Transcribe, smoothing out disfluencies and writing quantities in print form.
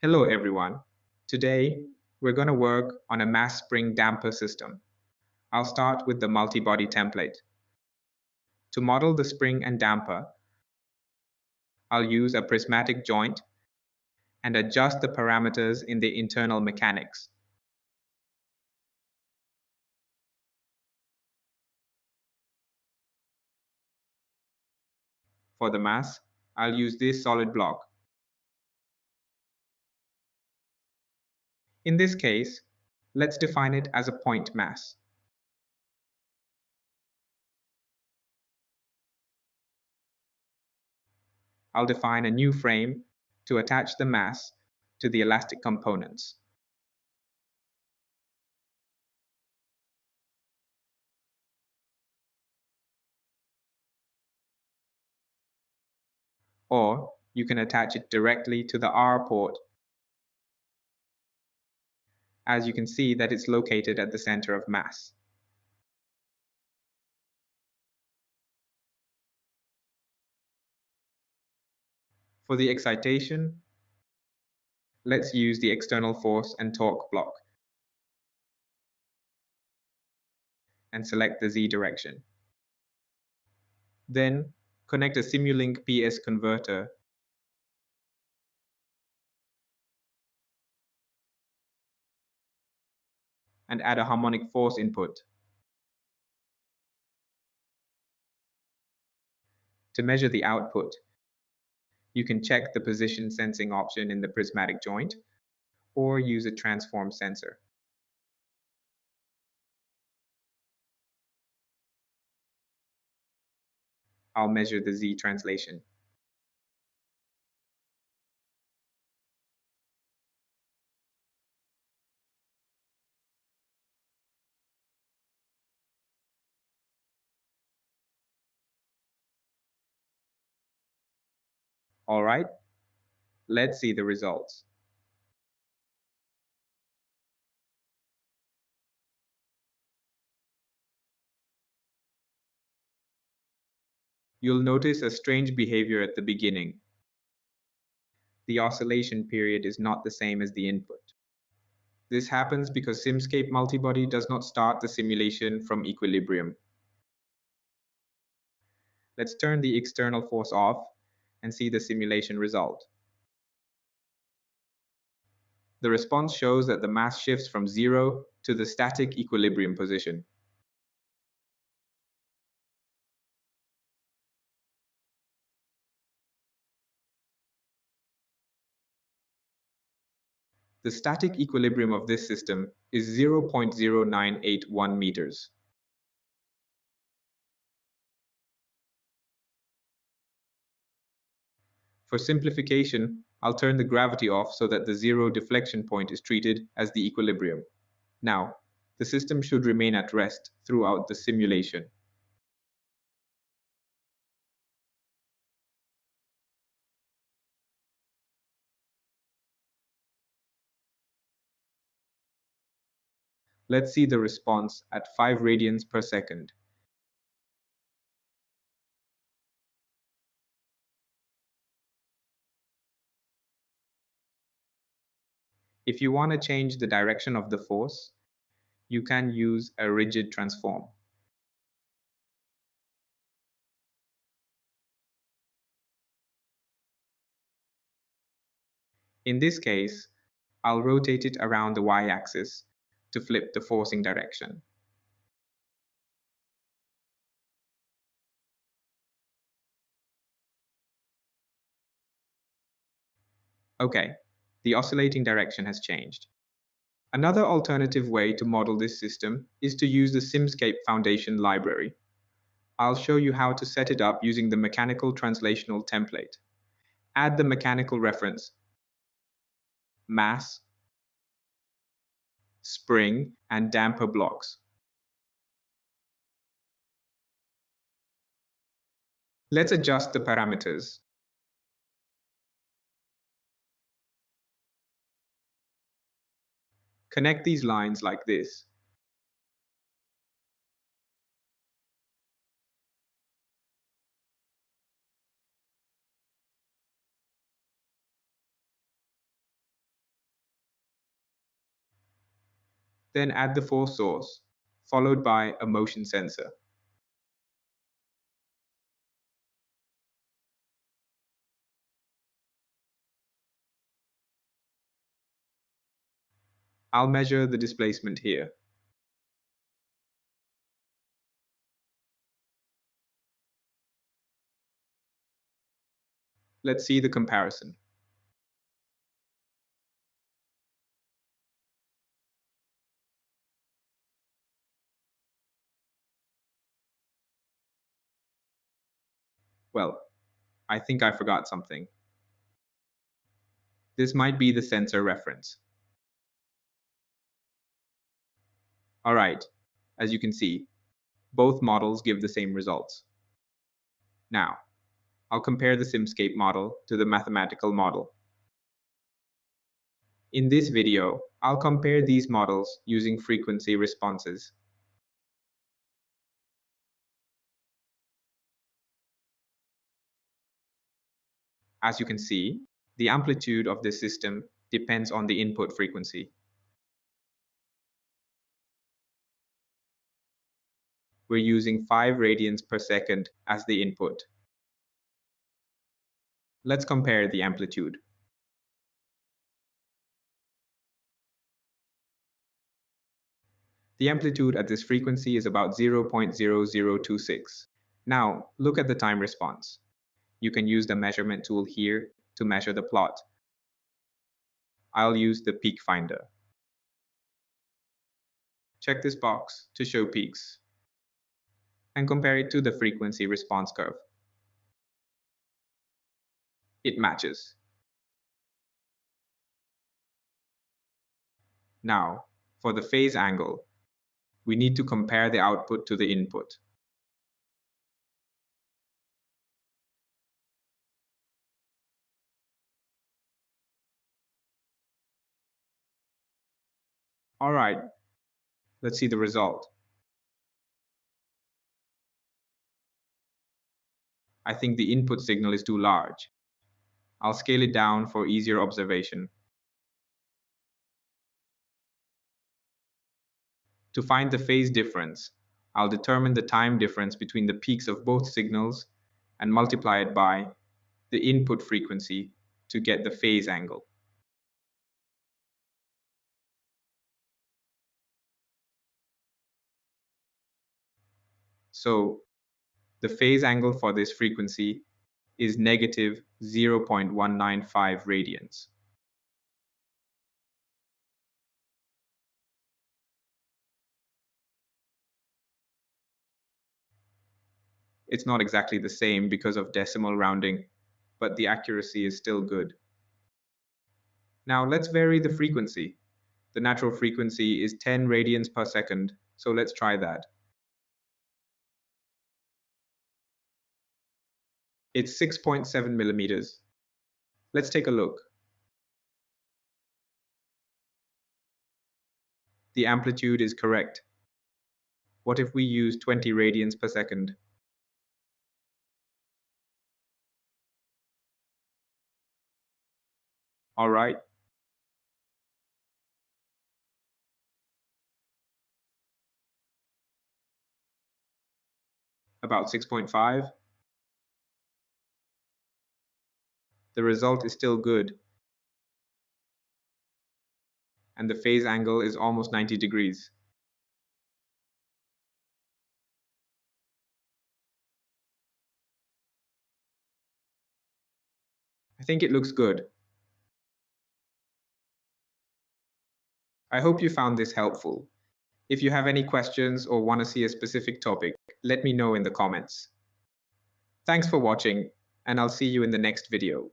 Hello everyone. Today we're going to work on a mass spring damper system. I'll start with the multi-body template. To model the spring and damper, I'll use a prismatic joint and adjust the parameters in the internal mechanics. For the mass, I'll use this solid block. In this case, let's define it as a point mass. I'll define a new frame to attach the mass to the elastic components. Or you can attach it directly to the R port. As you can see that it's located at the center of mass. For the excitation, let's use the external force and torque block and select the Z direction. Then connect a Simulink PS converter and add a harmonic force input. To measure the output, you can check the position sensing option in the prismatic joint or use a transform sensor. I'll measure the Z translation. All right, let's see the results. You'll notice a strange behavior at the beginning. The oscillation period is not the same as the input. This happens because Simscape multibody does not start the simulation from equilibrium. Let's turn the external force off and see the simulation result. The response shows that the mass shifts from 0 to the static equilibrium position. The static equilibrium of this system is 0.0981 meters. For simplification, I'll turn the gravity off so that the zero deflection point is treated as the equilibrium. Now, the system should remain at rest throughout the simulation. Let's see the response at 5 radians per second. If you want to change the direction of the force, you can use a rigid transform. In this case, I'll rotate it around the y-axis to flip the forcing direction. Okay, the oscillating direction has changed. Another alternative way to model this system is to use the Simscape Foundation library. I'll show you how to set it up using the mechanical translational template. Add the mechanical reference, mass, spring, and damper blocks. Let's adjust the parameters. Connect these lines like this. Then add the force source, followed by a motion sensor. I'll measure the displacement here. Let's see the comparison. Well, I think I forgot something. This might be the sensor reference. All right, as you can see, both models give the same results. Now, I'll compare the Simscape model to the mathematical model. In this video, I'll compare these models using frequency responses. As you can see, the amplitude of this system depends on the input frequency. We're using 5 radians per second as the input. Let's compare the amplitude. The amplitude at this frequency is about 0.0026. Now, look at the time response. You can use the measurement tool here to measure the plot. I'll use the peak finder. Check this box to show peaks and compare it to the frequency response curve. It matches. Now, for the phase angle, we need to compare the output to the input. All right, let's see the result. I think the input signal is too large. I'll scale it down for easier observation. To find the phase difference, I'll determine the time difference between the peaks of both signals and multiply it by the input frequency to get the phase angle. So the phase angle for this frequency is negative 0.195 radians. It's not exactly the same because of decimal rounding, but the accuracy is still good. Now let's vary the frequency. The natural frequency is 10 radians per second, so let's try that. It's 6.7 millimeters. Let's take a look. The amplitude is correct. What if we use 20 radians per second? All right. About 6.5. The result is still good. And the phase angle is almost 90 degrees. I think it looks good. I hope you found this helpful. If you have any questions or want to see a specific topic, let me know in the comments. Thanks for watching, and I'll see you in the next video.